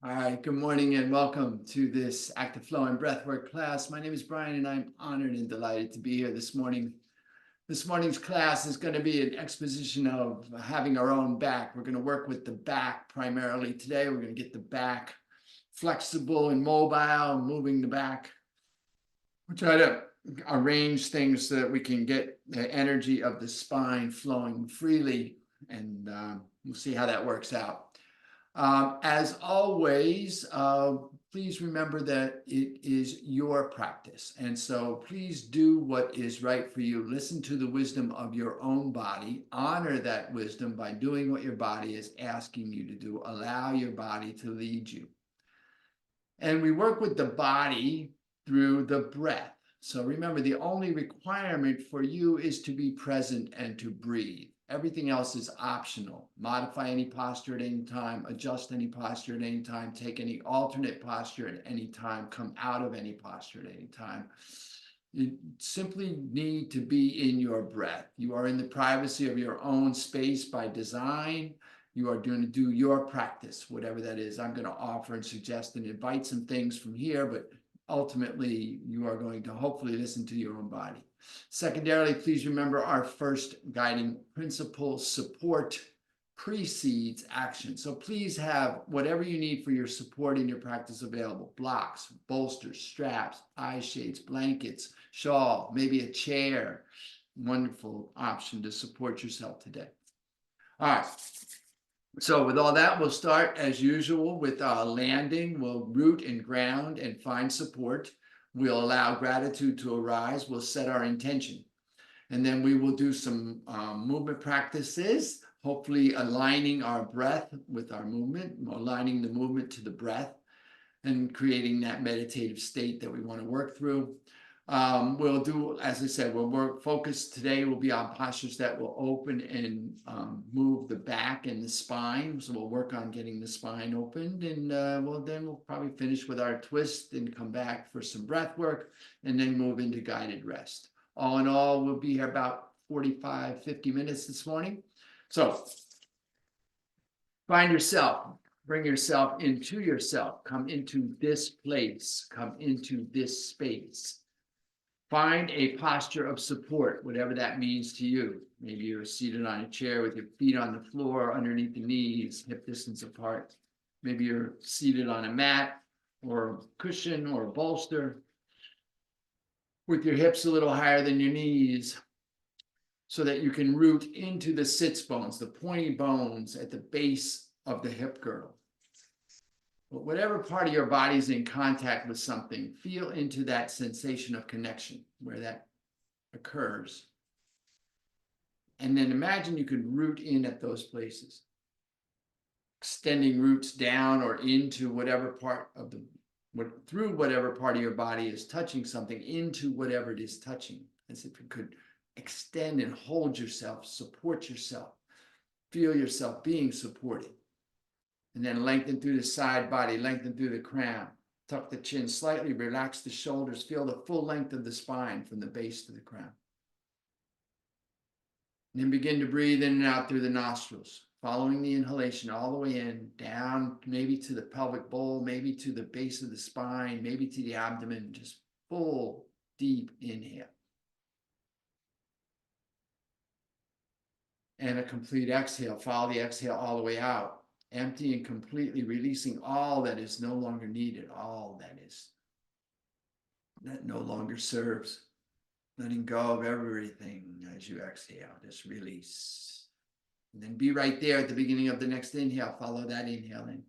All right, good morning and welcome to this Active Flow and Breathwork class. My name is Brian and I'm honored and delighted to be here this morning. This morning's class is going to be an exposition of having our own back. We're going to work with the back primarily today. We're going to get the back flexible and mobile, moving the back. We'll try to arrange things so that we can get the energy of the spine flowing freely, and we'll see how that works out. As always, please remember that it is your practice. And so please do what is right for you. Listen to the wisdom of your own body. Honor that wisdom by doing what your body is asking you to do. Allow your body to lead you. And we work with the body through the breath. So remember, the only requirement for you is to be present and to breathe. Everything else is optional. Modify any posture at any time, adjust any posture at any time, take any alternate posture at any time, come out of any posture at any time. You simply need to be in your breath. You are in the privacy of your own space by design. You are going to do your practice, whatever that is. I'm going to offer and suggest and invite some things from here, but ultimately you are going to hopefully listen to your own body. Secondarily, please remember our first guiding principle: support precedes action. So please have whatever you need for your support in your practice available: blocks, bolsters, straps, eye shades, blankets, shawl, maybe a chair. Wonderful option to support yourself today. All right. So with all that, we'll start as usual with landing. We'll root and ground and find support. We'll allow gratitude to arise. We'll set our intention. And then we will do some movement practices, hopefully aligning our breath with our movement, aligning the movement to the breath, and creating that meditative state that we want to work through. We'll do, as I said, we'll work focus today will be on postures that will open and move the back and the spine. So we'll work on getting the spine opened, and we'll probably finish with our twist and come back for some breath work, and then move into guided rest. All in all, we'll be here about 45, 50 minutes this morning. So find yourself. Bring yourself into yourself. Come into this place. Come into this space. Find a posture of support, whatever that means to you. Maybe you're seated on a chair with your feet on the floor, underneath the knees, hip distance apart. Maybe you're seated on a mat or a cushion or a bolster with your hips a little higher than your knees, so that you can root into the sits bones, the pointy bones at the base of the hip girdle. But whatever part of your body is in contact with something, feel into that sensation of connection where that occurs. And then imagine you could root in at those places, extending roots down or into whatever part of through whatever part of your body is touching something, into whatever it is touching, as if you could extend and hold yourself, support yourself, feel yourself being supported. And then lengthen through the side body, lengthen through the crown. Tuck the chin slightly, relax the shoulders, feel the full length of the spine from the base to the crown. And then begin to breathe in and out through the nostrils, following the inhalation all the way in, down, maybe to the pelvic bowl, maybe to the base of the spine, maybe to the abdomen, just full, deep inhale. And a complete exhale. Follow the exhale all the way out, emptying completely, releasing all that is no longer needed, all that no longer serves. Letting go of everything as you exhale, just release. And then be right there at the beginning of the next inhale. Follow that inhale in.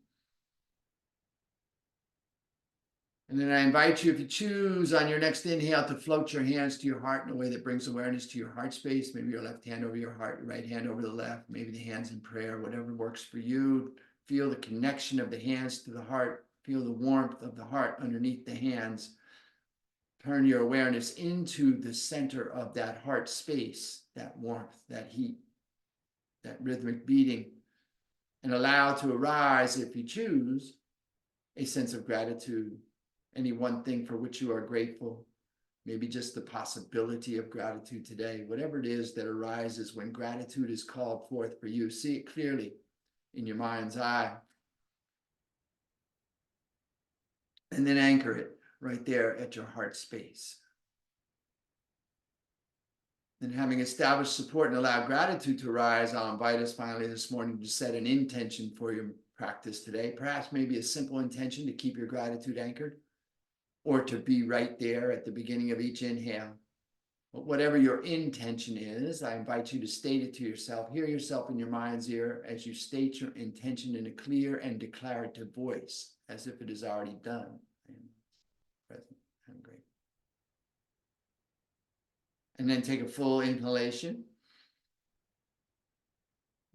And then I invite you, if you choose, on your next inhale to float your hands to your heart in a way that brings awareness to your heart space. Maybe your left hand over your heart, your right hand over the left, maybe the hands in prayer, whatever works for you. Feel the connection of the hands to the heart. Feel the warmth of the heart underneath the hands. Turn your awareness into the center of that heart space, that warmth, that heat, that rhythmic beating, and allow to arise, if you choose, a sense of gratitude. Any one thing for which you are grateful, maybe just the possibility of gratitude today, whatever it is that arises when gratitude is called forth for you, see it clearly in your mind's eye. And then anchor it right there at your heart space. Then, having established support and allowed gratitude to arise, I'll invite us finally this morning to set an intention for your practice today. Perhaps maybe a simple intention to keep your gratitude anchored, or to be right there at the beginning of each inhale. But whatever your intention is, I invite you to state it to yourself. Hear yourself in your mind's ear as you state your intention in a clear and declarative voice, as if it is already done. I am present. I'm great. And then take a full inhalation.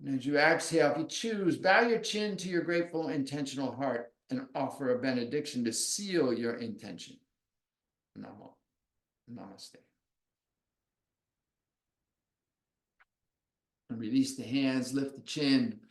And as you exhale, if you choose, bow your chin to your grateful, intentional heart and offer a benediction to seal your intention. Namo. Namaste. And release the hands, lift the chin.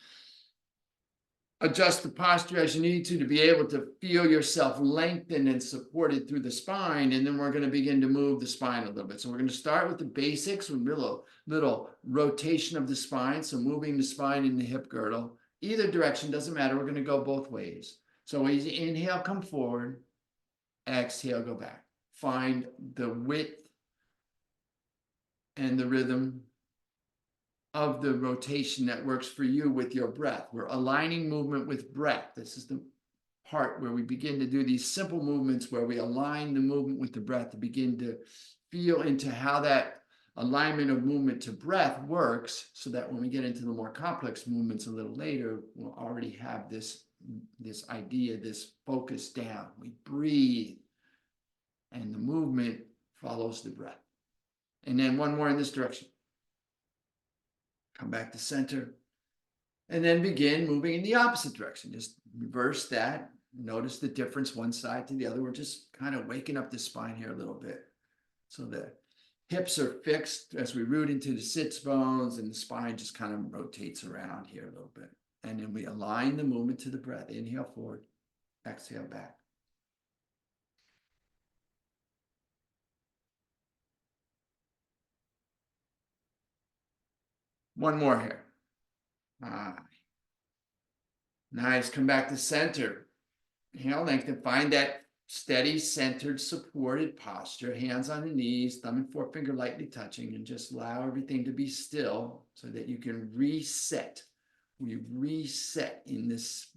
Adjust the posture as you need to be able to feel yourself lengthened and supported through the spine. And then we're going to begin to move the spine a little bit. So we're going to start with the basics, with a little rotation of the spine. So moving the spine in the hip girdle. Either direction, doesn't matter. We're going to go both ways. So as you inhale, come forward. Exhale, go back. Find the width and the rhythm of the rotation that works for you with your breath. We're aligning movement with breath. This is the part where we begin to do these simple movements where we align the movement with the breath to begin to feel into how that alignment of movement to breath works, so that when we get into the more complex movements a little later, we'll already have this idea, this focus down. We breathe and the movement follows the breath. And then one more in this direction. Come back to center, and then begin moving in the opposite direction. Just reverse that. Notice the difference one side to the other. We're just kind of waking up the spine here a little bit. So the hips are fixed as we root into the sits bones, and the spine just kind of rotates around here a little bit. And then we align the movement to the breath. Inhale forward, exhale back. One more here. Nice. Come back to center. Inhale, lengthen. Find that steady, centered, supported posture. Hands on the knees, thumb and forefinger lightly touching, and just allow everything to be still so that you can reset. We reset in this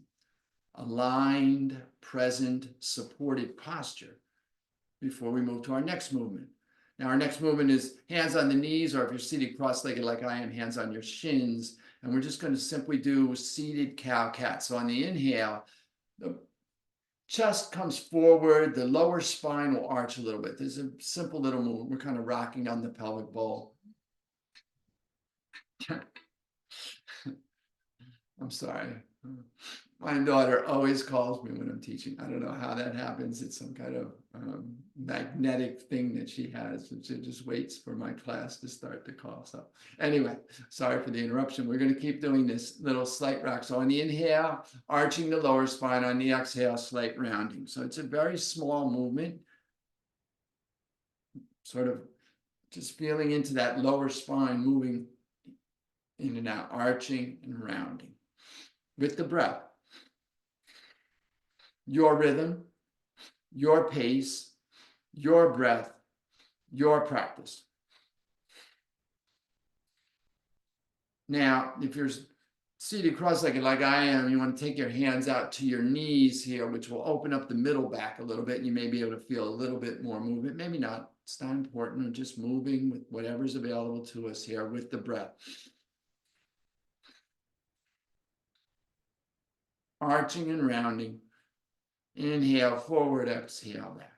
aligned, present, supported posture before we move to our next movement. Now, our next movement is hands on the knees, or if you're seated cross-legged like I am, hands on your shins. And we're just going to simply do seated cow-cat. So on the inhale, the chest comes forward, the lower spine will arch a little bit. There's a simple little movement. We're kind of rocking on the pelvic bowl. I'm sorry. My daughter always calls me when I'm teaching. I don't know how that happens. It's some kind of magnetic thing that she has. And she just waits for my class to start to call. So anyway, sorry for the interruption. We're going to keep doing this little slight rock. So on the inhale, arching the lower spine. On the exhale, slight rounding. So it's a very small movement. Sort of just feeling into that lower spine, moving in and out, arching and rounding with the breath. Your rhythm, your pace, your breath, your practice. Now, if you're seated cross-legged like I am, you want to take your hands out to your knees here, which will open up the middle back a little bit, and you may be able to feel a little bit more movement. Maybe not. It's not important. We're just moving with whatever's available to us here with the breath. Arching and rounding. Inhale forward, exhale back.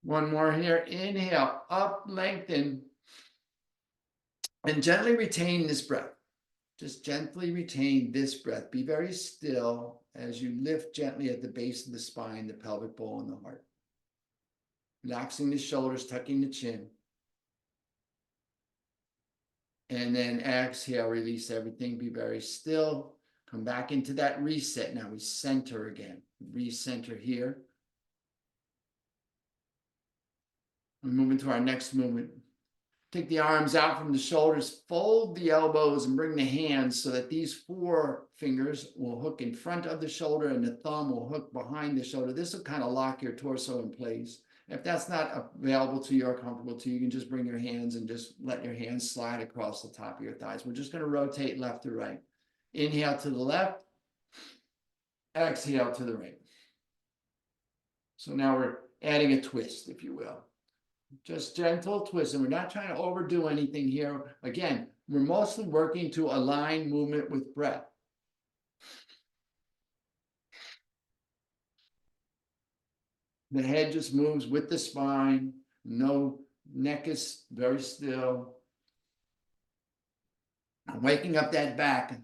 One more here. Inhale, up, lengthen, and gently retain this breath. Just gently retain this breath. Be very still as you lift gently at the base of the spine, the pelvic bowl, and the heart. Relaxing the shoulders, tucking the chin. And then exhale, release everything. Be very still. Come back into that reset. Now we center again. Recenter here. We move into our next movement. Take the arms out from the shoulders, fold the elbows and bring the hands so that these four fingers will hook in front of the shoulder and the thumb will hook behind the shoulder. This will kind of lock your torso in place. If that's not available to you or comfortable to you, you can just bring your hands and just let your hands slide across the top of your thighs. We're just going to rotate left to right. Inhale to the left, exhale to the right. So now we're adding a twist, if you will. Just gentle twist, and we're not trying to overdo anything here. Again, we're mostly working to align movement with breath. The head just moves with the spine. No, neck is very still. I'm waking up that back,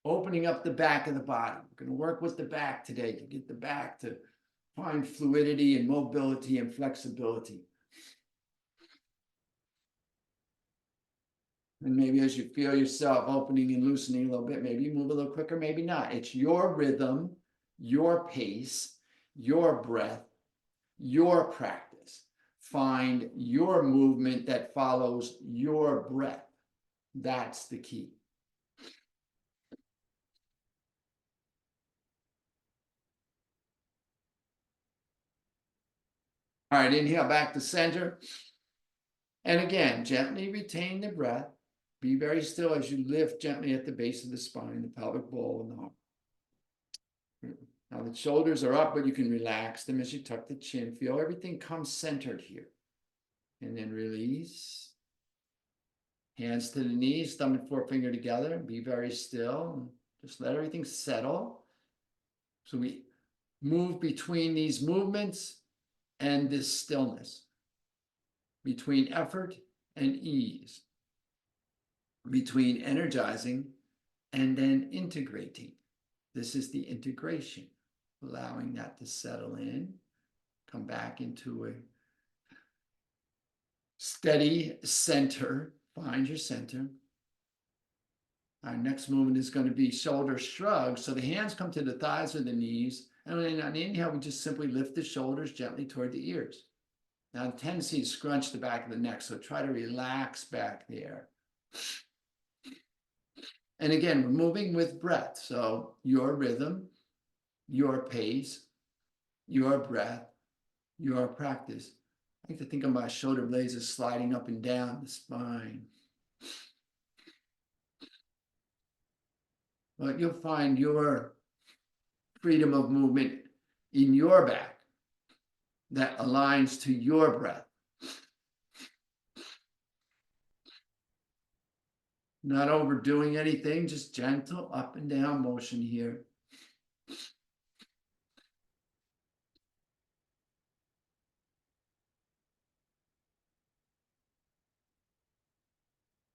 opening up the back of the body. We're going to work with the back today to get the back to find fluidity and mobility and flexibility. And maybe as you feel yourself opening and loosening a little bit, maybe you move a little quicker, maybe not. It's your rhythm, your pace, your breath, your practice. Find your movement that follows your breath. That's the key. All right, inhale back to center. And again, gently retain the breath. Be very still as you lift gently at the base of the spine, the pelvic bowl, and the heart. Now the shoulders are up, but you can relax them as you tuck the chin. Feel everything come centered here. And then release. Hands to the knees, thumb and forefinger together. Be very still. Just let everything settle. So we move between these movements and this stillness. Between effort and ease. Between energizing and then integrating. This is the integration, allowing that to settle in, come back into a steady center. Find your center. Our next movement is going to be shoulder shrug. So the hands come to the thighs or the knees. And then on the inhale, we just simply lift the shoulders gently toward the ears. Now, the tendency is scrunch the back of the neck. So try to relax back there. And again, we're moving with breath. So your rhythm, your pace, your breath, your practice. I like to think of my shoulder blades as sliding up and down the spine. But you'll find your freedom of movement in your back that aligns to your breath. Not overdoing anything, just gentle up and down motion here.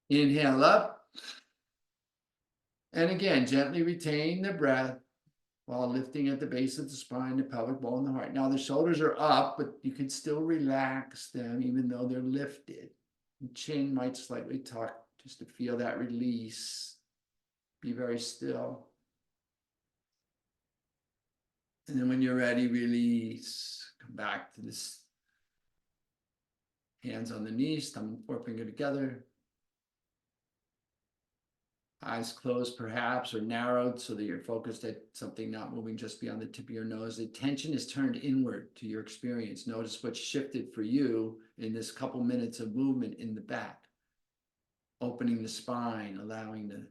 Inhale up. And again, gently retain the breath while lifting at the base of the spine, the pelvic bowl, and the heart. Now the shoulders are up, but you can still relax them even though they're lifted. The chin might slightly tuck just to feel that release. Be very still. And then when you're ready, release. Come back to this. Hands on the knees, thumb and forefinger together. Eyes closed perhaps or narrowed so that you're focused at something not moving just beyond the tip of your nose. The attention is turned inward to your experience. Notice what's shifted for you in this couple minutes of movement in the back. Opening the spine, allowing the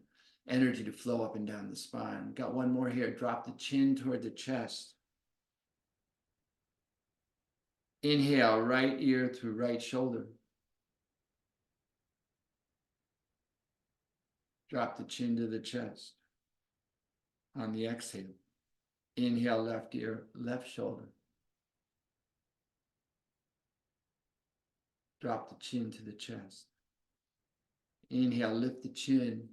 energy to flow up and down the spine. Got one more here. Drop the chin toward the chest. Inhale, right ear through right shoulder. Drop the chin to the chest. On the exhale, inhale, left ear, left shoulder. Drop the chin to the chest. Inhale, lift the chin.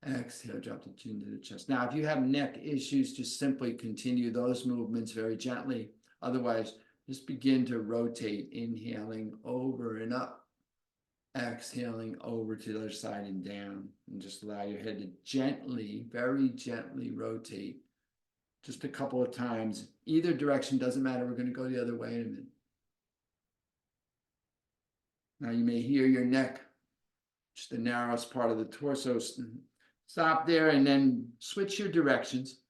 Exhale, drop the chin to the chest. Now, if you have neck issues, just simply continue those movements very gently. Otherwise, just begin to rotate, inhaling over and up, exhaling over to the other side and down. And just allow your head to gently, very gently rotate. Just a couple of times. Either direction, doesn't matter. We're going to go the other way in a minute. Now you may hear your neck, just the narrowest part of the torso. Stop there and then switch your directions.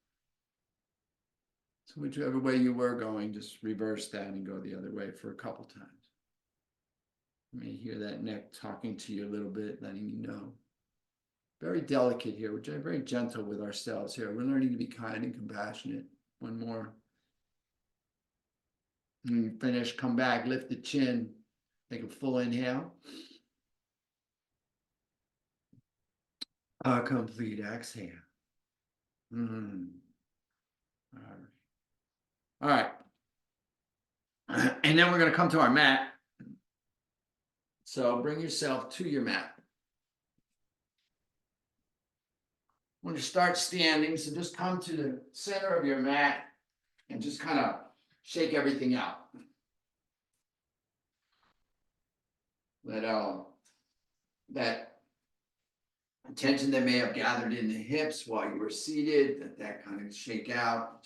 So whichever way you were going, just reverse that and go the other way for a couple times. You may hear that neck talking to you a little bit, letting you know. Very delicate here. We're very gentle with ourselves here. We're learning to be kind and compassionate. One more. When you finish, come back, lift the chin. Take a full inhale. A complete exhale. All right. And then we're going to come to our mat. So bring yourself to your mat. When you start standing, so just come to the center of your mat and just kind of shake everything out. Let that tension that may have gathered in the hips while you were seated, that kind of shake out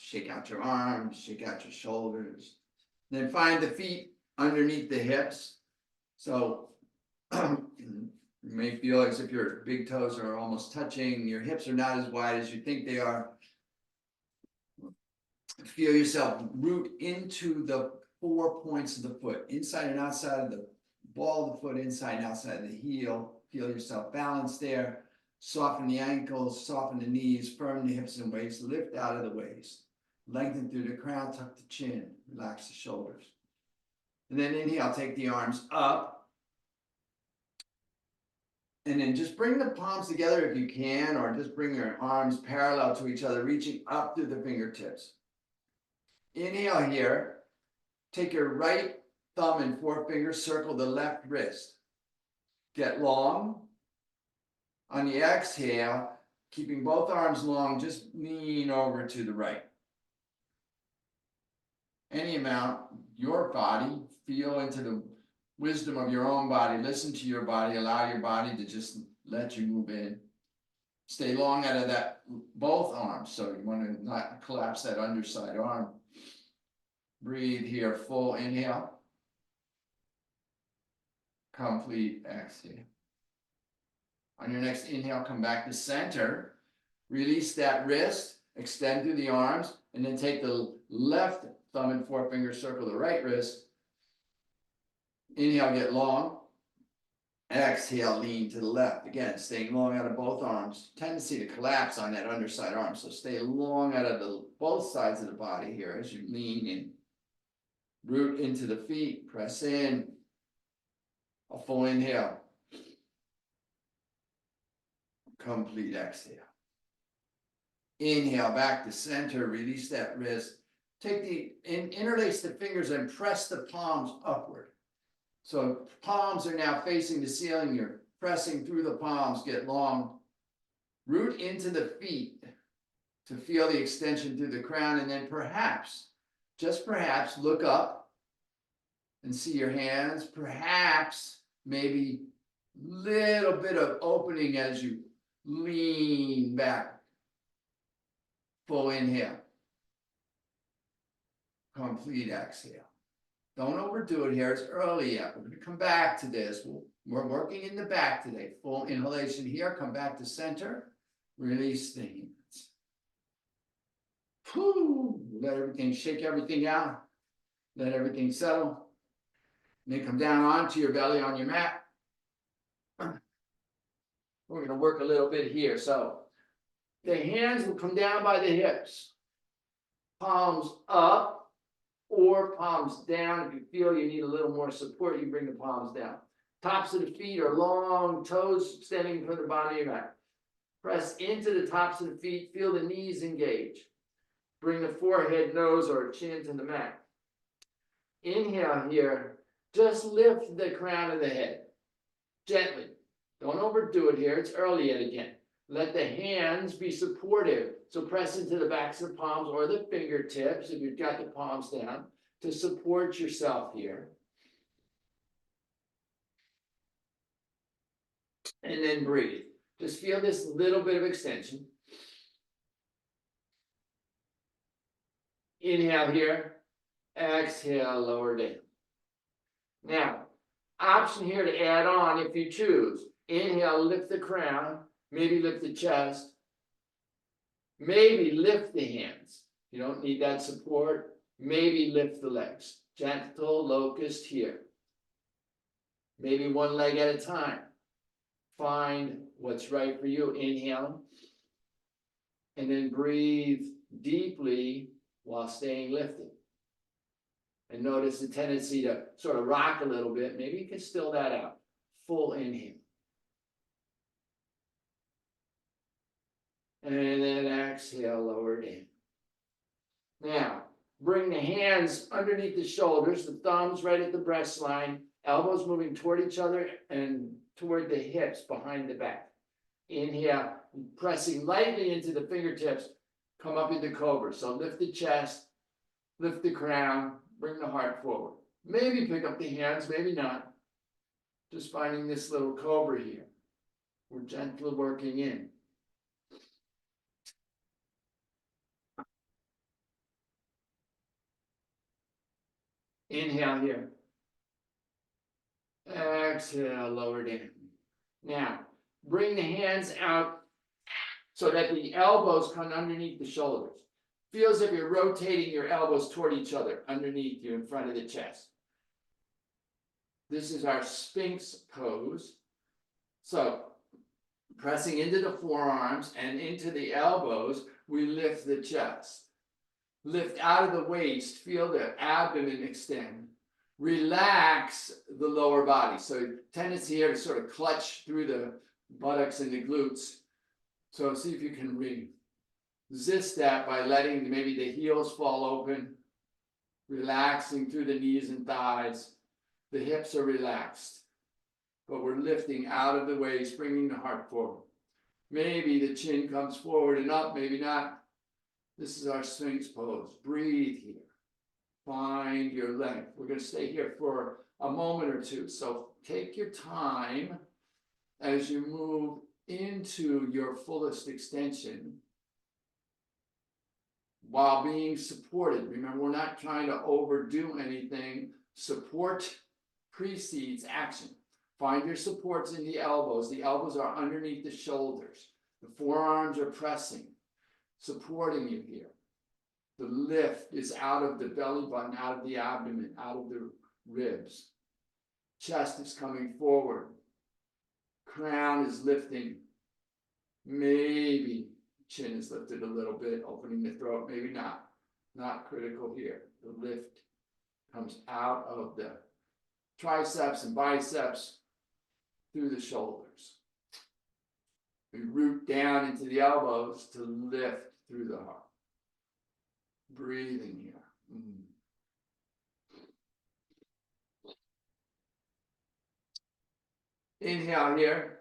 your arms, shake out your shoulders. Then find the feet underneath the hips. So you may feel as if your big toes are almost touching, your hips are not as wide as you think they are. Feel yourself root into the 4 points of the foot, inside and outside of the ball of the foot, inside and outside of the heel. Feel yourself balanced there. Soften the ankles, soften the knees, firm the hips and waist, lift out of the waist. Lengthen through the crown, tuck the chin, relax the shoulders. And then inhale, take the arms up. And then just bring the palms together if you can, or just bring your arms parallel to each other, reaching up through the fingertips. Inhale here. Take your right thumb and forefinger, circle the left wrist. Get long. On the exhale, keeping both arms long, just lean over to the right. Any amount, your body, feel into the wisdom of your own body. Listen to your body. Allow your body to just let you move in. Stay long out of that, both arms. So you want to not collapse that underside arm. Breathe here, full inhale. Complete exhale. On your next inhale, come back to center. Release that wrist, extend through the arms, and then take the left thumb and forefinger, circle the right wrist. Inhale, get long. Exhale, lean to the left. Again, staying long out of both arms. Tendency to collapse on that underside arm, so stay long out of both sides of the body here as you lean in. Root into the feet, press in. A full inhale. Complete exhale. Inhale back to center, release that wrist. Interlace the fingers and press the palms upward. So palms are now facing the ceiling. You're pressing through the palms, get long. Root into the feet to feel the extension through the crown, and then perhaps, just perhaps, look up and see your hands. Perhaps, maybe little bit of opening as you lean back. Full inhale. Complete exhale. Don't overdo it here. It's early yet. We're going to come back to this. We're working in the back today. Full inhalation here. Come back to center. Release the hands. Whew. Let everything, shake everything out. Let everything settle. And then come down onto your belly on your mat. We're going to work a little bit here. So the hands will come down by the hips. Palms up or palms down. If you feel you need a little more support, you bring the palms down. Tops of the feet are long, toes extending from the bottom of your mat. Press into the tops of the feet. Feel the knees engage. Bring the forehead, nose, or chin to the mat. Inhale here. Just lift the crown of the head. Gently. Don't overdo it here. It's early yet again. Let the hands be supportive. So press into the backs of the palms or the fingertips, if you've got the palms down, to support yourself here. And then breathe. Just feel this little bit of extension. Inhale here. Exhale, lower down. Now, Option here to add on if you choose. Inhale, lift the crown, maybe lift the chest, maybe lift the hands. You don't need that support. Maybe lift the legs. Gentle locust here. Maybe one leg at a time. Find what's right for you. Inhale. And then breathe deeply while staying lifted. And notice the tendency to sort of rock a little bit. Maybe you can still that out. Full inhale. And then exhale, lower down. Now, bring the hands underneath the shoulders, the thumbs right at the breast line, elbows moving toward each other and toward the hips behind the back. Inhale, pressing lightly into the fingertips, come up into cobra. So lift the chest, lift the crown, bring the heart forward. Maybe pick up the hands, maybe not. Just finding this little cobra here. We're gently working in. Inhale here. Exhale, lower down. Now, bring the hands out so that the elbows come underneath the shoulders. Feel as if you're rotating your elbows toward each other, underneath you in front of the chest. This is our Sphinx pose. So, pressing into the forearms and into the elbows, we lift the chest. Lift out of the waist, feel the abdomen extend. Relax the lower body. So tendency here to sort of clutch through the buttocks and the glutes. So see if you can resist that by letting maybe the heels fall open, relaxing through the knees and thighs. The hips are relaxed, but we're lifting out of the waist, bringing the heart forward. Maybe the chin comes forward and up, maybe not. This is our Sphinx pose. Breathe here. Find your length. We're going to stay here for a moment or two. So take your time as you move into your fullest extension while being supported. Remember, we're not trying to overdo anything. Support precedes action. Find your supports in the elbows. The elbows are underneath the shoulders. The forearms are pressing, supporting you here. The lift is out of the belly button, out of the abdomen, out of the ribs. Chest is coming forward. Crown is lifting. Maybe chin is lifted a little bit, opening the throat, maybe not. Not critical here. The lift comes out of the triceps and biceps through the shoulders. We root down into the elbows to lift through the heart. Breathing here. Inhale here.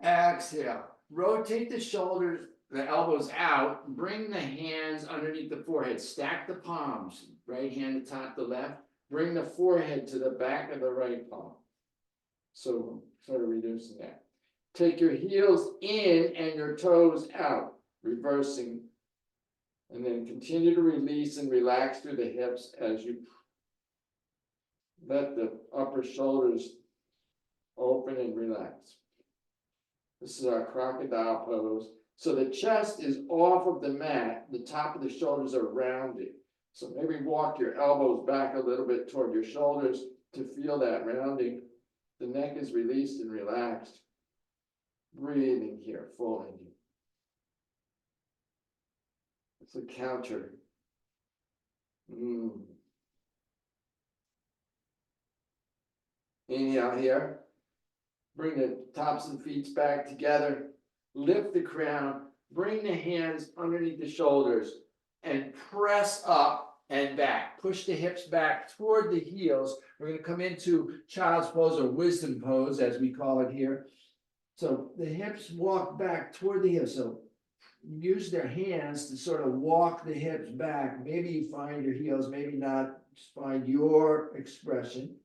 Exhale. Rotate the shoulders, the elbows out. Bring the hands underneath the forehead. Stack the palms. Right hand atop the left. Bring the forehead to the back of the right palm. So sort of reducing that. Take your heels in and your toes out. Reversing. And then continue to release and relax through the hips as you let the upper shoulders open and relax. This is our crocodile pose. So the chest is off of the mat. The top of the shoulders are rounded. So maybe walk your elbows back a little bit toward your shoulders to feel that rounding. The neck is released and relaxed. Breathing here, fully. It's a counter. Inhale here. Bring the tops of the feet back together. Lift the crown. Bring the hands underneath the shoulders and press up and back. Push the hips back toward the heels. We're going to come into child's pose or wisdom pose, as we call it here. So the hips walk back toward the hips. So use their hands to sort of walk the hips back. Maybe you find your heels, maybe not. Just find your expression.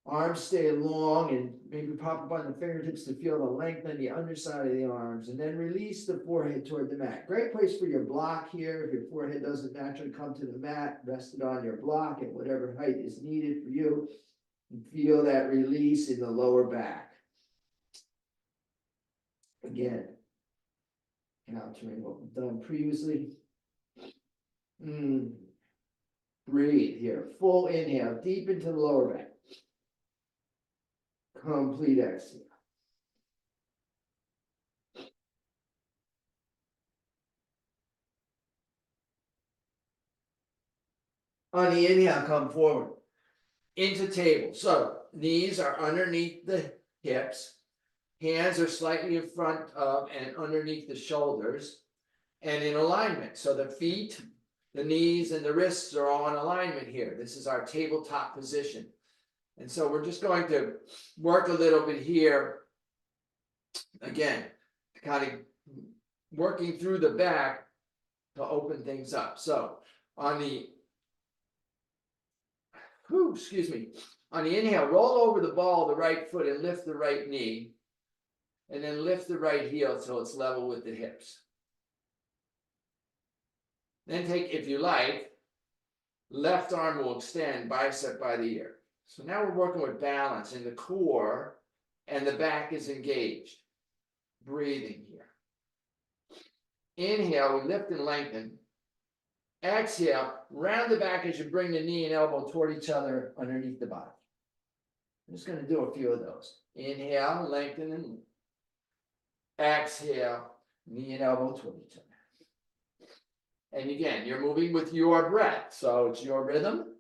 Arms stay long and maybe pop up on the fingertips to feel the length on the underside of the arms. And then release the forehead toward the mat. Great place for your block here. If your forehead doesn't naturally come to the mat, rest it on your block at whatever height is needed for you. And feel that release in the lower back. Again, countering what we've done previously. Breathe here. Full inhale, deep into the lower back. Complete exhale. On the inhale, come forward into table. So knees are underneath the hips. Hands are slightly in front of and underneath the shoulders and in alignment. So the feet, the knees, and the wrists are all in alignment here. This is our tabletop position. And so we're just going to work a little bit here. Again, kind of working through the back to open things up. So on the on the inhale, roll over the ball of the right foot and lift the right knee. And then lift the right heel till it's level with the hips. Then take, if you like, left arm will extend, bicep by the ear. So now we're working with balance in the core and the back is engaged. Breathing here. Inhale, we lift and lengthen. Exhale, round the back as you bring the knee and elbow toward each other underneath the body. I'm just going to do a few of those. Inhale, lengthen and lift. Exhale, knee and elbow toward each other. And again, you're moving with your breath. So it's your rhythm,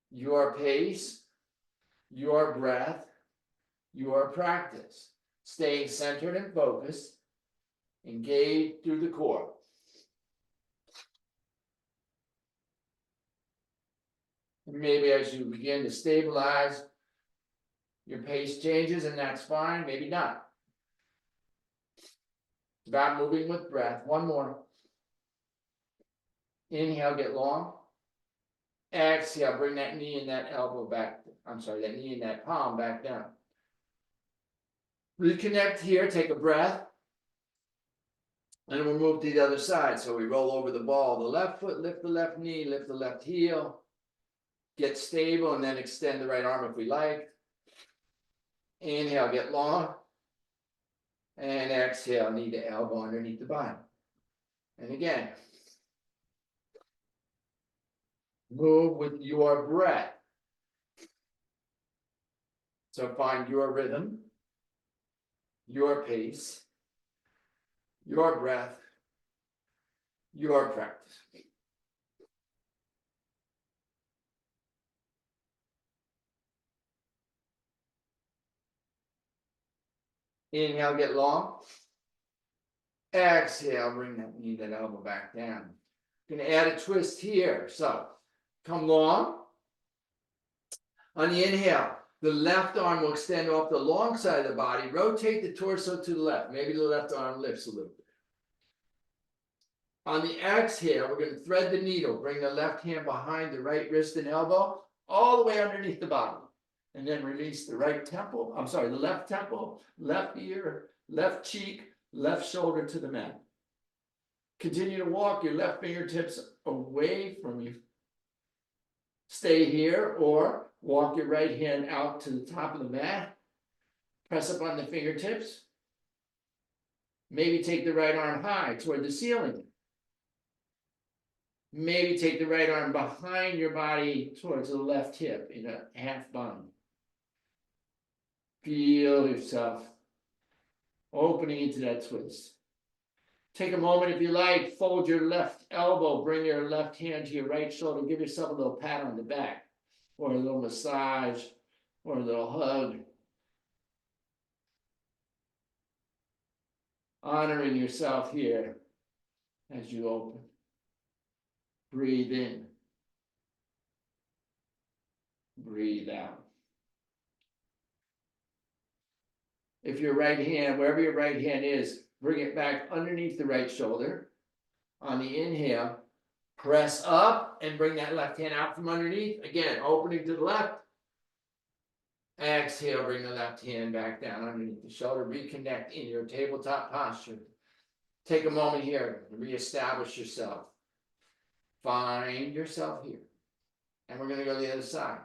your pace, your breath, your practice. Staying centered and focused, engaged through the core. And maybe as you begin to stabilize, your pace changes, and that's fine, maybe not. It's about moving with breath. One more. Inhale, get long. Exhale, bring that knee and that elbow back. That knee and that palm back down. Reconnect here, take a breath. And we'll move to the other side. So we roll over the ball, the left foot, lift the left knee, lift the left heel. Get stable and then extend the right arm if we like. Inhale, get long. And exhale, knee to elbow underneath the body. And again, move with your breath. So find your rhythm, your pace, your breath, your practice. Inhale, get long. Exhale, bring that knee, that elbow back down. Going to add a twist here. So come long. On the inhale, the left arm will extend off the long side of the body. Rotate the torso to the left. Maybe the left arm lifts a little bit. On the exhale, we're going to thread the needle. Bring the left hand behind the right wrist and elbow, all the way underneath the body. And then release the left temple, left ear, left cheek, left shoulder to the mat. Continue to walk your left fingertips away from you. Stay here or walk your right hand out to the top of the mat. Press up on the fingertips. Maybe take the right arm high toward the ceiling. Maybe take the right arm behind your body towards the left hip in a half bind. Feel yourself opening into that twist. Take a moment if you like, fold your left elbow, bring your left hand to your right shoulder, give yourself a little pat on the back, or a little massage, or a little hug. Honoring yourself here as you open. Breathe in. Breathe out. If your right hand, wherever your right hand is, bring it back underneath the right shoulder. On the inhale, press up and bring that left hand out from underneath. Again, opening to the left. Exhale, bring the left hand back down underneath the shoulder. Reconnect in your tabletop posture. Take a moment here to reestablish yourself. Find yourself here. And we're going to go to the other side.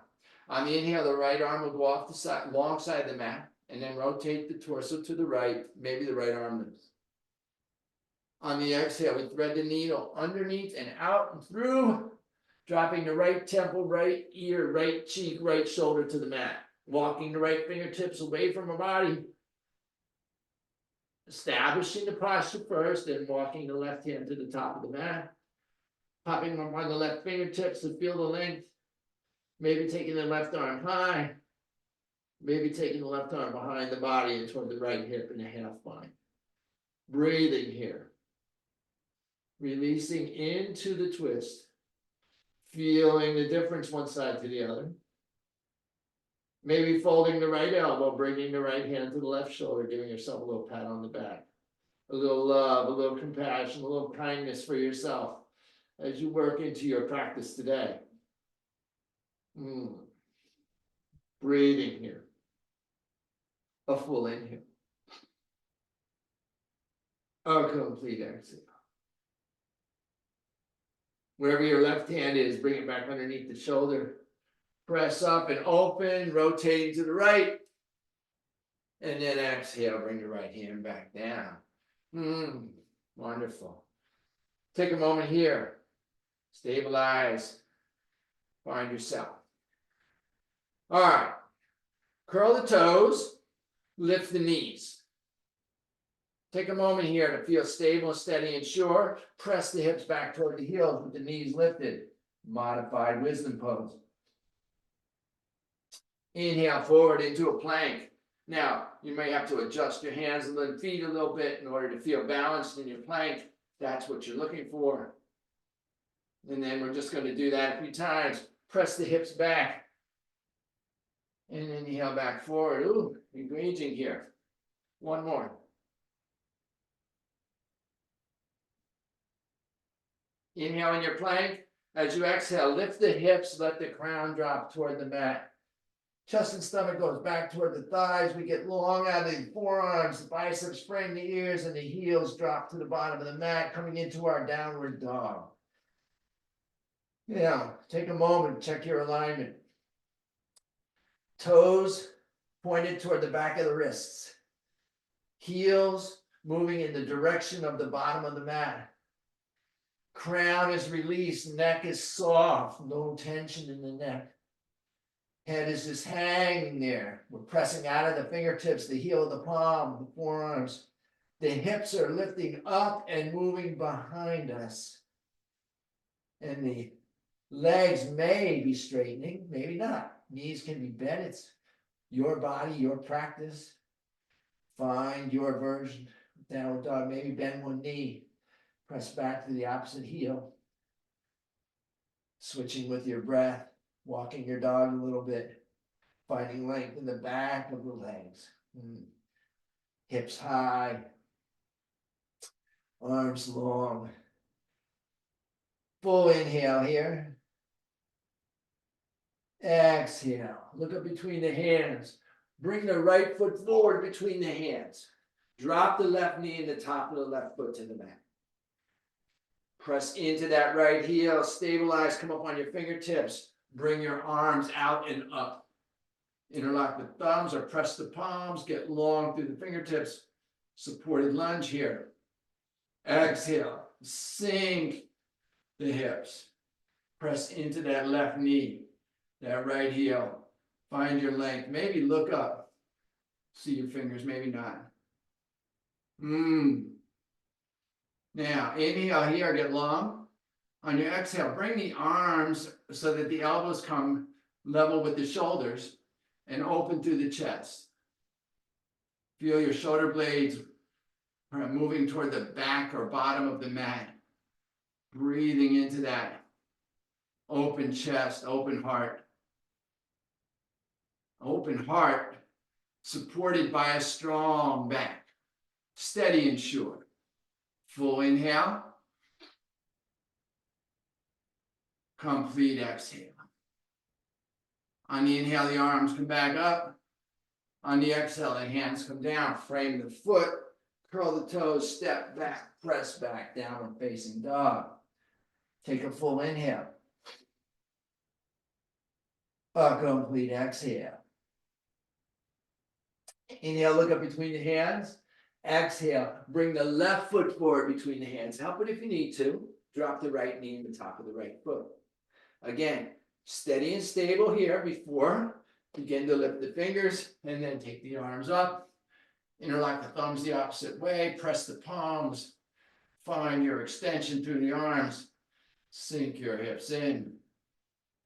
On the inhale, the right arm will go off the side, long side of the mat, and then rotate the torso to the right, maybe the right arm lifts. On the exhale, we thread the needle underneath and out and through, dropping the right temple, right ear, right cheek, right shoulder to the mat. Walking the right fingertips away from our body. Establishing the posture first, then walking the left hand to the top of the mat. Popping them on the left fingertips to feel the length. Maybe taking the left arm high. Maybe taking the left arm behind the body and toward the right hip and the half spine. Breathing here. Releasing into the twist. Feeling the difference one side to the other. Maybe folding the right elbow, bringing the right hand to the left shoulder, giving yourself a little pat on the back. A little love, a little compassion, a little kindness for yourself as you work into your practice today. Breathing here. A full inhale. A complete exhale. Wherever your left hand is, bring it back underneath the shoulder. Press up and open, rotating to the right. And then exhale, bring the right hand back down. Wonderful. Take a moment here. Stabilize. Find yourself. All right. Curl the toes. Lift the knees. Take a moment here to feel stable, steady, and sure. Press the hips back toward the heels with the knees lifted. Modified wisdom pose. Inhale forward into a plank. Now, you may have to adjust your hands and feet a little bit in order to feel balanced in your plank. That's what you're looking for. And then we're just going to do that a few times. Press the hips back. And inhale back forward. Ooh, engaging here. One more. Inhale in your plank. As you exhale, lift the hips, let the crown drop toward the mat. Chest and stomach goes back toward the thighs. We get long out of the forearms, the biceps frame the ears, and the heels drop to the bottom of the mat, coming into our downward dog. Take a moment, check your alignment. Toes pointed toward the back of the wrists. Heels moving in the direction of the bottom of the mat. Crown is released, neck is soft, no tension in the neck. Head is just hanging there. We're pressing out of the fingertips, the heel of the palm, the forearms. The hips are lifting up and moving behind us. And the legs may be straightening, maybe not. Knees can be bent. It's your body, your practice. Find your version. Downward dog, maybe bend one knee. Press back to the opposite heel. Switching with your breath. Walking your dog a little bit, finding length in the back of the legs. Hips high, arms long. Full inhale here. Exhale. Look up between the hands. Bring the right foot forward between the hands. Drop the left knee and the top of the left foot to the mat. Press into that right heel. Stabilize. Come up on your fingertips. Bring your arms out and up. Interlock the thumbs or press the palms. Get long through the fingertips. Supported lunge here. Exhale. Sink the hips. Press into that left knee. That right heel. Find your length. Maybe look up. See your fingers. Maybe not. Now, inhale here. Get long. On your exhale, bring the arms so that the elbows come level with the shoulders and open through the chest. Feel your shoulder blades moving toward the back or bottom of the mat. Breathing into that open chest, open heart. Open heart supported by a strong back. Steady and sure. Full inhale. Complete exhale. On the inhale, the arms come back up. On the exhale, the hands come down. Frame the foot. Curl the toes. Step back. Press back. Downward facing dog. Take a full inhale. A complete exhale. Inhale, look up between the hands. Exhale, bring the left foot forward between the hands. Help it if you need to. Drop the right knee in the top of the right foot. Again, steady and stable here before. Begin to lift the fingers and then take the arms up. Interlock the thumbs the opposite way. Press the palms. Find your extension through the arms. Sink your hips in.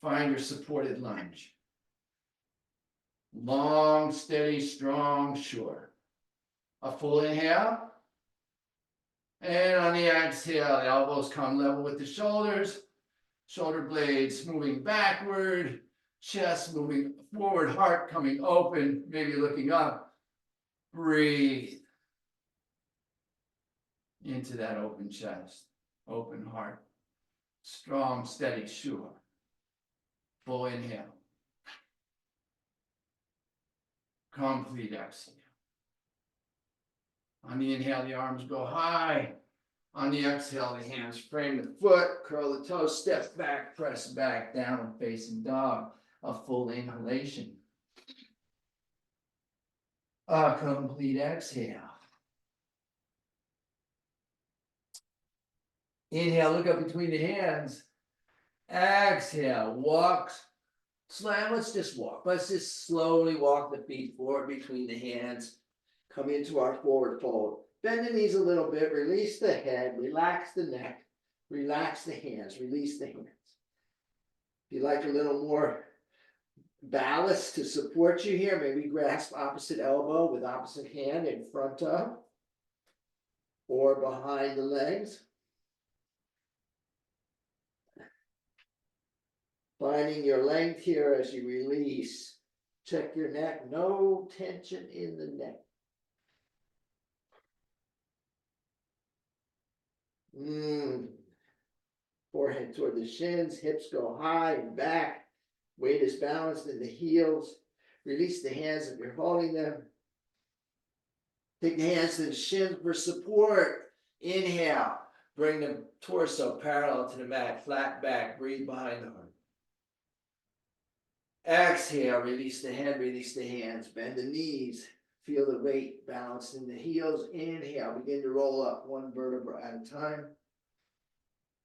Find your supported lunge. Long, steady, strong, sure. A full inhale. And on the exhale, the elbows come level with the shoulders. Shoulder blades moving backward. Chest moving forward. Heart coming open. Maybe looking up. Breathe into that open chest. Open heart. Strong, steady, sure. Full inhale. Complete exhale. On the inhale, the arms go high. On the exhale, the hands frame the foot, curl the toes, step back, press back, down, facing dog. A full inhalation. A complete exhale. Inhale, look up between the hands. Exhale, walk. Slam, let's just walk. Let's just slowly walk the feet forward between the hands. Come into our forward fold. Bend the knees a little bit, release the head, relax the neck, relax the hands, release the hands. If you like a little more ballast to support you here, maybe grasp opposite elbow with opposite hand in front of or behind the legs. Finding your length here as you release. Check your neck, no tension in the neck. Forehead toward the shins, hips go high and back. Weight is balanced in the heels. Release the hands if you're holding them. Take the hands to the shins for support. Inhale. Bring the torso parallel to the mat, flat back. Breathe behind the heart. Exhale. Release the head, release the hands. Bend the knees. Feel the weight balanced in the heels. Inhale. Begin to roll up one vertebra at a time.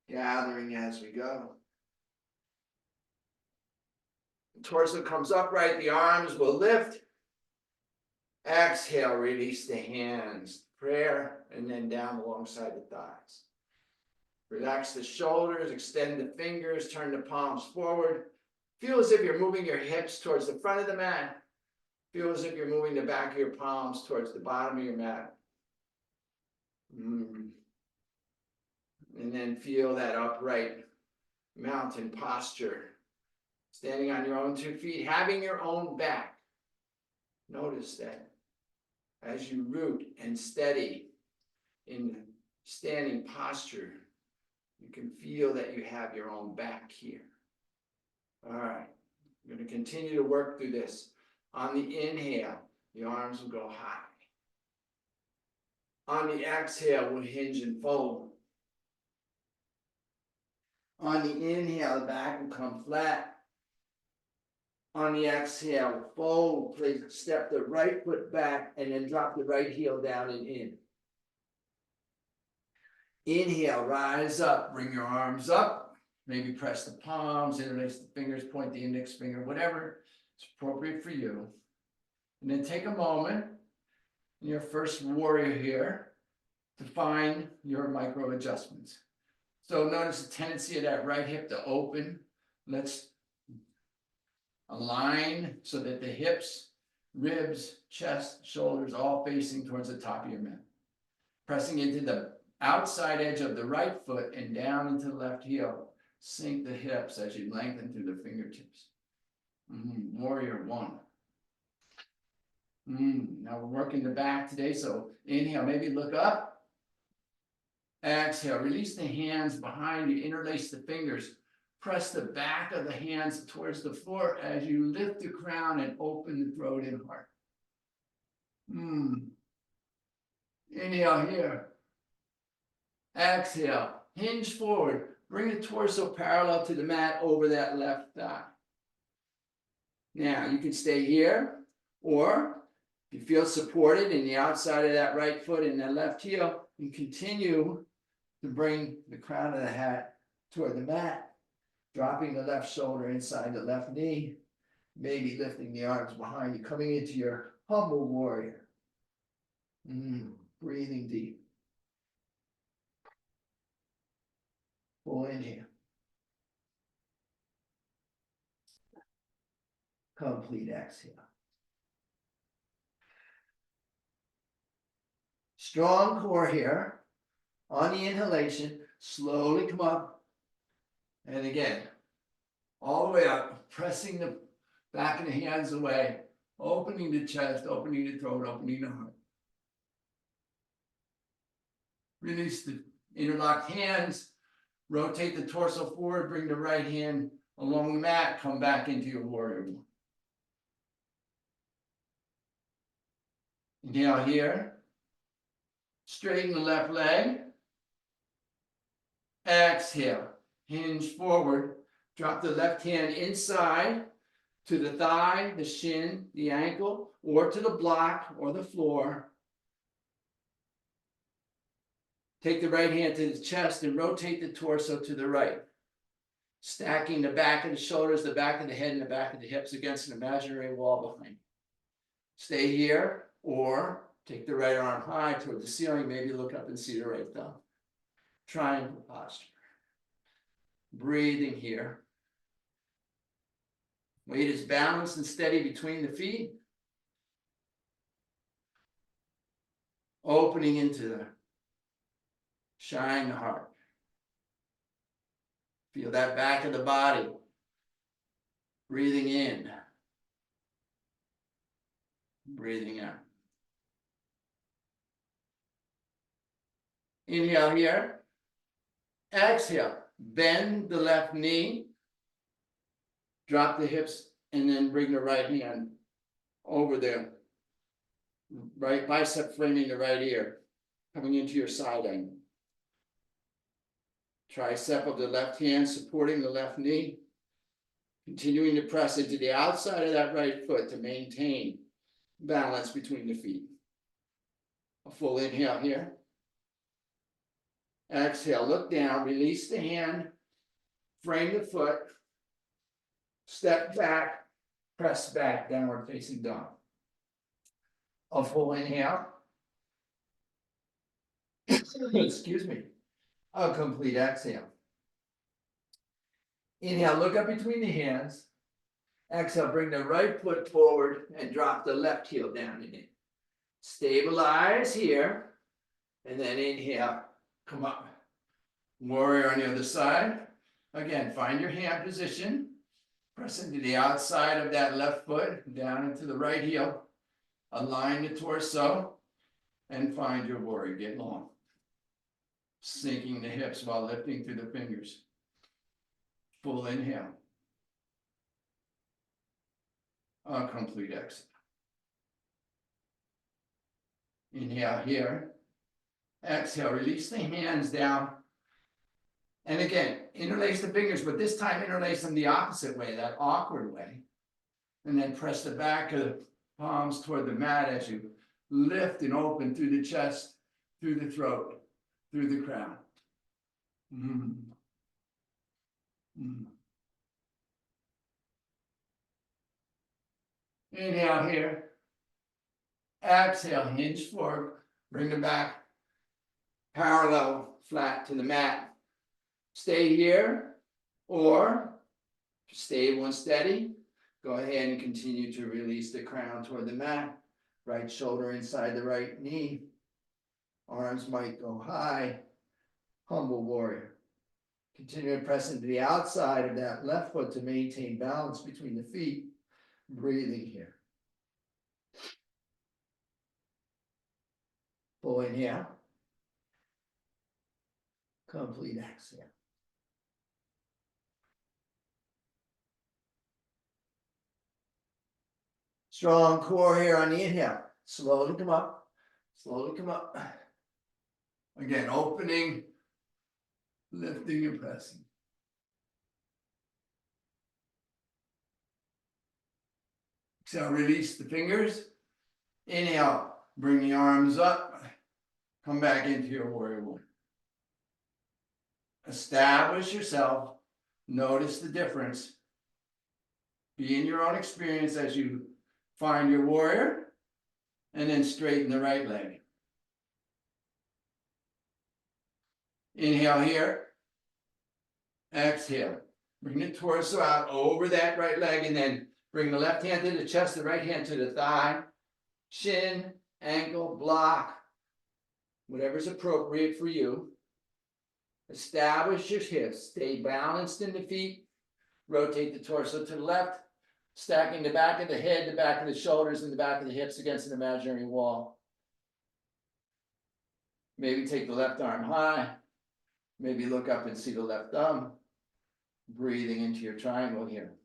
Gathering as we go. The torso comes upright, the arms will lift. Exhale, release the hands. Prayer, and then down alongside the thighs. Relax the shoulders, extend the fingers, turn the palms forward. Feel as if you're moving your hips towards the front of the mat. Feel as if you're moving the back of your palms towards the bottom of your mat. And then feel that upright mountain posture. Standing on your own 2 feet, having your own back. Notice that as you root and steady in standing posture, you can feel that you have your own back here. All right, we're going to continue to work through this. On the inhale, the arms will go high. On the exhale, we'll hinge and fold. On the inhale, the back will come flat. On the exhale, fold, please step the right foot back and then drop the right heel down and in. Inhale, rise up, bring your arms up. Maybe press the palms, interlace the fingers, point the index finger, whatever is appropriate for you. And then take a moment in your first warrior here to find your micro adjustments. So notice the tendency of that right hip to open. Let's align so that the hips, ribs, chest, shoulders all facing towards the top of your mat. Pressing into the outside edge of the right foot and down into the left heel. Sink the hips as you lengthen through the fingertips. Warrior one. Now we're working the back today, so inhale, maybe look up. Exhale, release the hands behind you, interlace the fingers. Press the back of the hands towards the floor as you lift the crown and open the throat and heart. Inhale here. Exhale, hinge forward. Bring the torso parallel to the mat over that left thigh. Now you can stay here, or if you feel supported in the outside of that right foot and that left heel, you continue to bring the crown of the hat toward the mat, dropping the left shoulder inside the left knee, maybe lifting the arms behind you, coming into your humble warrior. Breathing deep. Full inhale. Complete exhale. Strong core here. On the inhalation, slowly come up. And again, all the way up, pressing the back of the hands away, opening the chest, opening the throat, opening the heart. Release the interlocked hands. Rotate the torso forward, bring the right hand along the mat, come back into your warrior one. Inhale here. Straighten the left leg. Exhale. Hinge forward. Drop the left hand inside to the thigh, the shin, the ankle, or to the block or the floor. Take the right hand to the chest and rotate the torso to the right. Stacking the back of the shoulders, the back of the head, and the back of the hips against an imaginary wall behind you. Stay here, or take the right arm high toward the ceiling, maybe look up and see the right thumb. Triangle posture. Breathing here. Weight is balanced and steady between the feet. Opening into the shine the heart. Feel that back of the body. Breathing in. Breathing out. Inhale here. Exhale. Bend the left knee. Drop the hips and then bring the right hand over the right bicep, framing the right ear, coming into your side angle. Tricep of the left hand supporting the left knee. Continuing to press into the outside of that right foot to maintain balance between the feet. A full inhale here. Exhale, look down, release the hand, frame the foot, step back, press back, downward facing dog. A full inhale. Excuse me. A complete exhale. Inhale, look up between the hands. Exhale, bring the right foot forward and drop the left heel down in it. Stabilize here. And then inhale, come up. Warrior on the other side. Again, find your hand position. Press into the outside of that left foot, down into the right heel. Align the torso and find your warrior. Get long. Sinking the hips while lifting through the fingers. Full inhale. A complete exhale. Inhale here. Exhale, release the hands down. And again, interlace the fingers, but this time interlace them the opposite way, that awkward way. And then press the back of the palms toward the mat as you lift and open through the chest, through the throat, through the crown. Inhale here. Exhale, hinge forward. Bring the back parallel, flat to the mat. Stay here, or stable and steady. Go ahead and continue to release the crown toward the mat. Right shoulder inside the right knee. Arms might go high. Humble warrior. Continue to press into the outside of that left foot to maintain balance between the feet. Breathing here. Full inhale. Complete exhale. Strong core here on the inhale. Slowly come up. Slowly come up. Again, opening, lifting and pressing. Exhale, release the fingers. Inhale, bring the arms up. Come back into your warrior one. Establish yourself. Notice the difference. Be in your own experience as you find your warrior, and then straighten the right leg. Inhale here. Exhale. Bring the torso out over that right leg, and then bring the left hand to the chest, the right hand to the thigh, shin, ankle, block, whatever's appropriate for you. Establish your hips. Stay balanced in the feet. Rotate the torso to the left, stacking the back of the head, the back of the shoulders, and the back of the hips against an imaginary wall. Maybe take the left arm high. Maybe look up and see the left thumb. Breathing into your triangle here.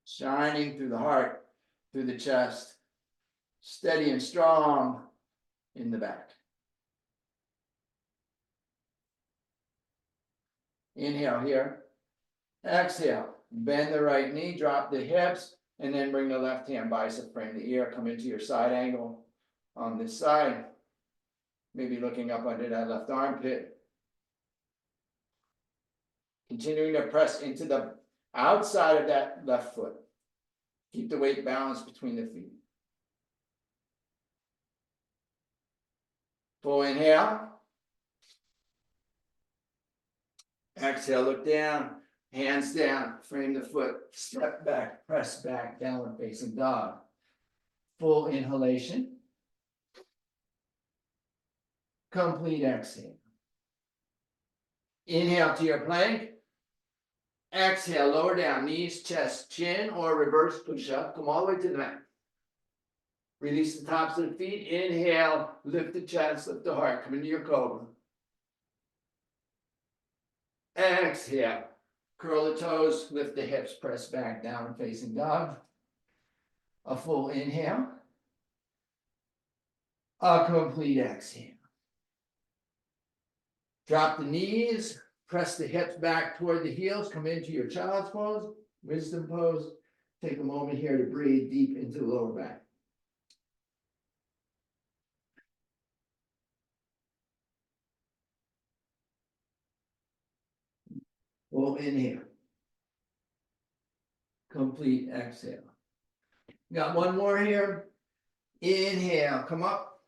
Shining through the heart, through the chest, steady and strong in the back. Inhale here. Exhale. Bend the right knee, drop the hips, and then bring the left hand bicep frame the ear. Come into your side angle on this side. Maybe looking up under that left armpit. Continuing to press into the outside of that left foot. Keep the weight balanced between the feet. Full inhale. Exhale, look down, hands down, frame the foot, step back, press back, downward facing dog. Full inhalation. Complete exhale. Inhale to your plank. Exhale, lower down, knees, chest, chin, or reverse push-up. Come all the way to the mat. Release the tops of the feet. Inhale, lift the chest, lift the heart. Come into your cobra. Exhale, curl the toes, lift the hips, press back, downward facing dog. A full inhale. A complete exhale. Drop the knees, press the hips back toward the heels, come into your child's pose, wisdom pose. Take a moment here to breathe deep into the lower back. Full inhale. Complete exhale. Got one more here. Inhale, come up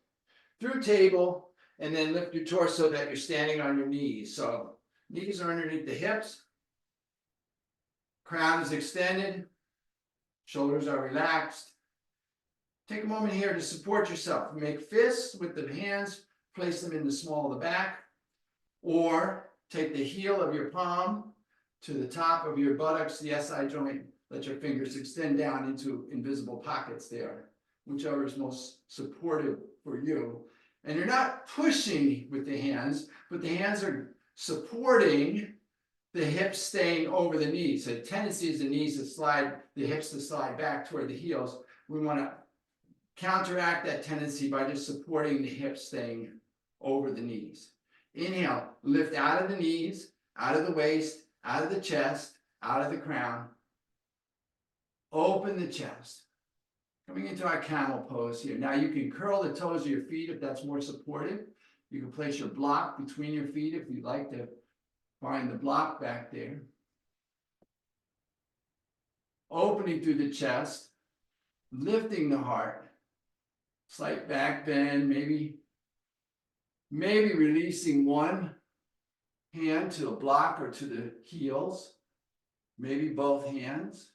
through table, and then lift your torso so that you're standing on your knees. So knees are underneath the hips. Crown is extended. Shoulders are relaxed. Take a moment here to support yourself. Make fists with the hands, place them in the small of the back, or take the heel of your palm to the top of your buttocks, the SI joint. Let your fingers extend down into invisible pockets there, whichever is most supportive for you. And you're not pushing with the hands, but the hands are supporting the hips staying over the knees. The tendency is the knees to slide, the hips to slide back toward the heels. We want to counteract that tendency by just supporting the hips staying over the knees. Inhale, lift out of the knees, out of the waist, out of the chest, out of the crown. Open the chest. Coming into our camel pose here. Now you can curl the toes of your feet if that's more supportive. You can place your block between your feet if you'd like to find the block back there. Opening through the chest, lifting the heart. Slight back bend, maybe releasing one hand to the block or to the heels. Maybe both hands.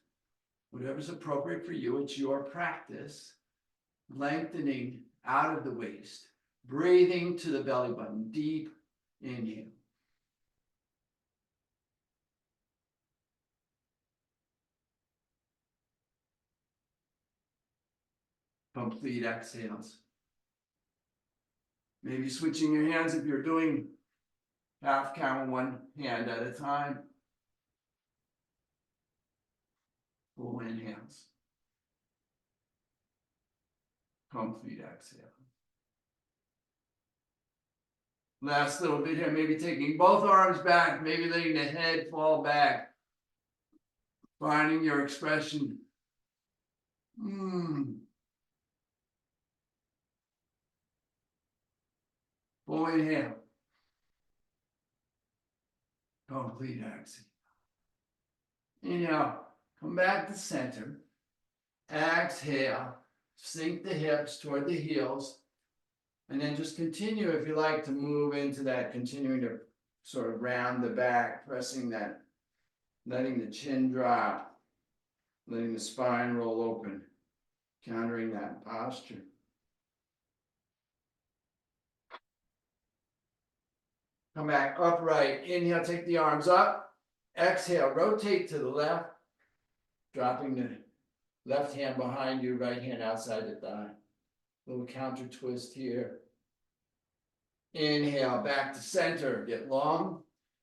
Whatever's appropriate for you, it's your practice. Lengthening out of the waist. Breathing to the belly button. Deep inhale. Complete exhales. Maybe switching your hands if you're doing half camel, one hand at a time. Full inhales. Complete exhale. Last little bit here, maybe taking both arms back, maybe letting the head fall back. Finding your expression. Full inhale. Complete exhale. Inhale, come back to center. Exhale, sink the hips toward the heels. And then just continue, if you like, to move into that, continuing to sort of round the back, pressing that, letting the chin drop, letting the spine roll open, countering that posture. Come back upright. Inhale, take the arms up. Exhale, rotate to the left, dropping the left hand behind you, right hand outside the thigh. Little counter twist here. Inhale, back to center, get long.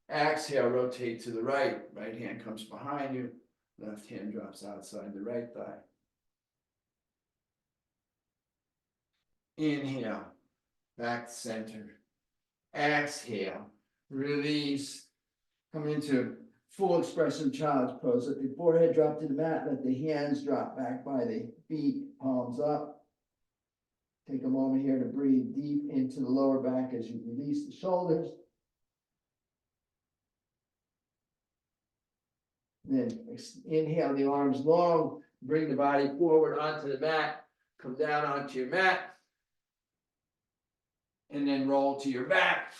Exhale, rotate to the right. Right hand comes behind you. Left hand drops outside the right thigh. Inhale, back to center. Exhale, release. Come into full expression child's pose. Let the forehead drop to the mat. Let the hands drop back by the feet, palms up. Take a moment here to breathe deep into the lower back as you release the shoulders. Then inhale the arms long. Bring the body forward onto the mat. Come down onto your mat. And then roll to your back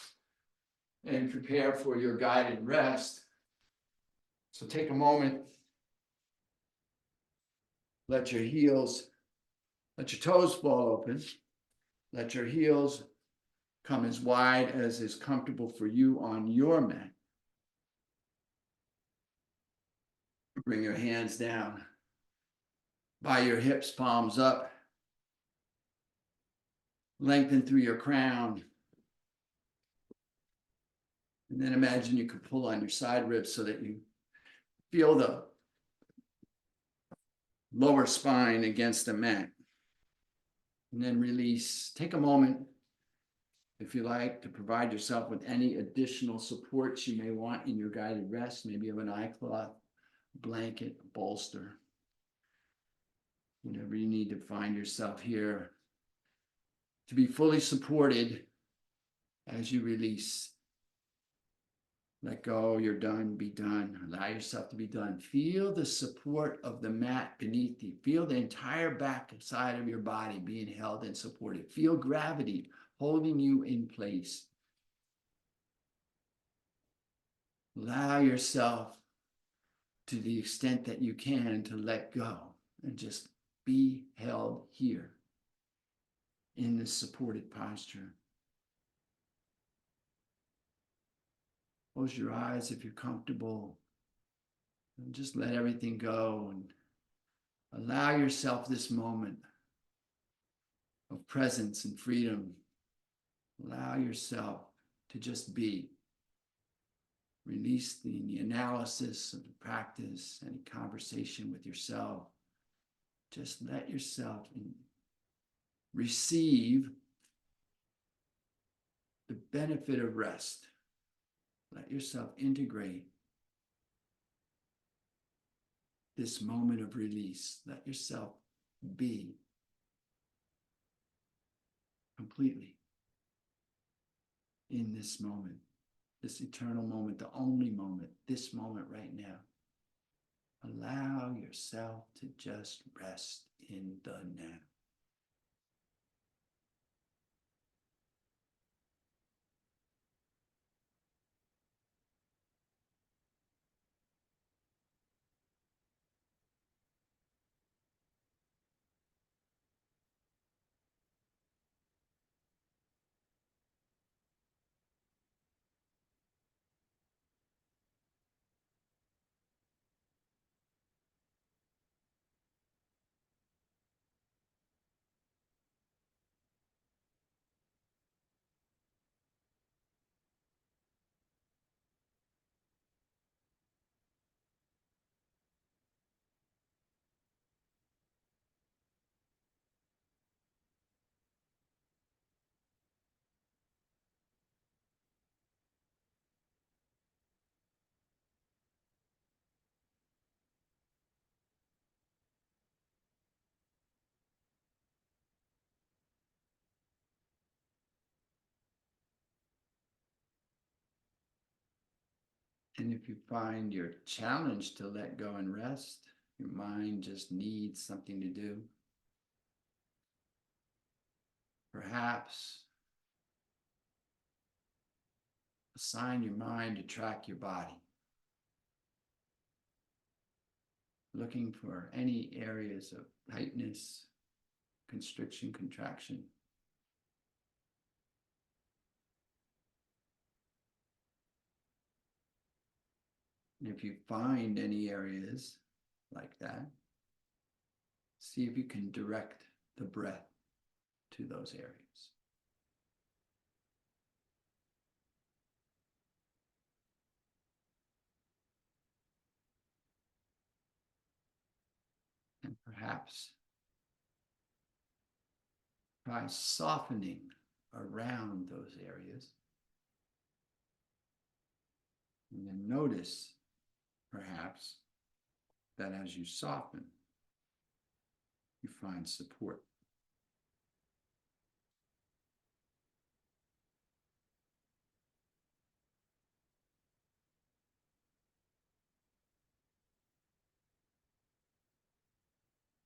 and prepare for your guided rest. So take a moment. Let your toes fall open. Let your heels come as wide as is comfortable for you on your mat. Bring your hands down by your hips, palms up. Lengthen through your crown. And then imagine you could pull on your side ribs so that you feel the lower spine against the mat. And then release. Take a moment, if you like, to provide yourself with any additional supports you may want in your guided rest. Maybe you have an eye cloth, blanket, bolster. Whatever you need to find yourself here to be fully supported as you release. Let go, you're done, be done. Allow yourself to be done. Feel the support of the mat beneath you. Feel the entire back side of your body being held and supported. Feel gravity holding you in place. Allow yourself, to the extent that you can, to let go and just be held here in this supported posture. Close your eyes if you're comfortable, and just let everything go and allow yourself this moment of presence and freedom. Allow yourself to just be. Release the analysis of the practice, any conversation with yourself. Just let yourself receive the benefit of rest. Let yourself integrate this moment of release. Let yourself be completely in this moment, this eternal moment, the only moment, this moment right now. Allow yourself to just rest in the now. And if you find you're challenged to let go and rest, your mind just needs something to do, perhaps assign your mind to track your body, looking for any areas of tightness, constriction, contraction. And if you find any areas like that, see if you can direct the breath to those areas. And perhaps try softening around those areas. And then notice, perhaps, that as you soften, you find support.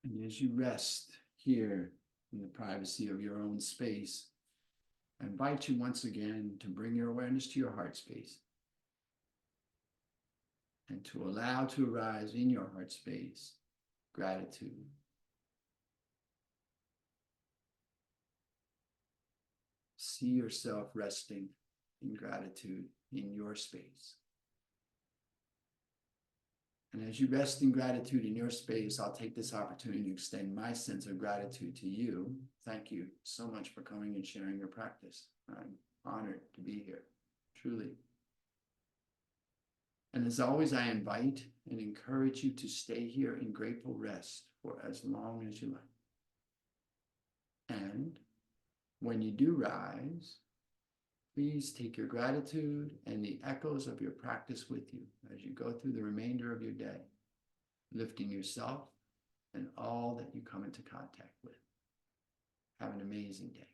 And as you rest here in the privacy of your own space, I invite you once again to bring your awareness to your heart space and to allow to arise in your heart space gratitude. See yourself resting in gratitude in your space. And as you rest in gratitude in your space, I'll take this opportunity to extend my sense of gratitude to you. Thank you so much for coming and sharing your practice. I'm honored to be here, truly. And as always, I invite and encourage you to stay here in grateful rest for as long as you like. And when you do rise, please take your gratitude and the echoes of your practice with you as you go through the remainder of your day, lifting yourself and all that you come into contact with. Have an amazing day.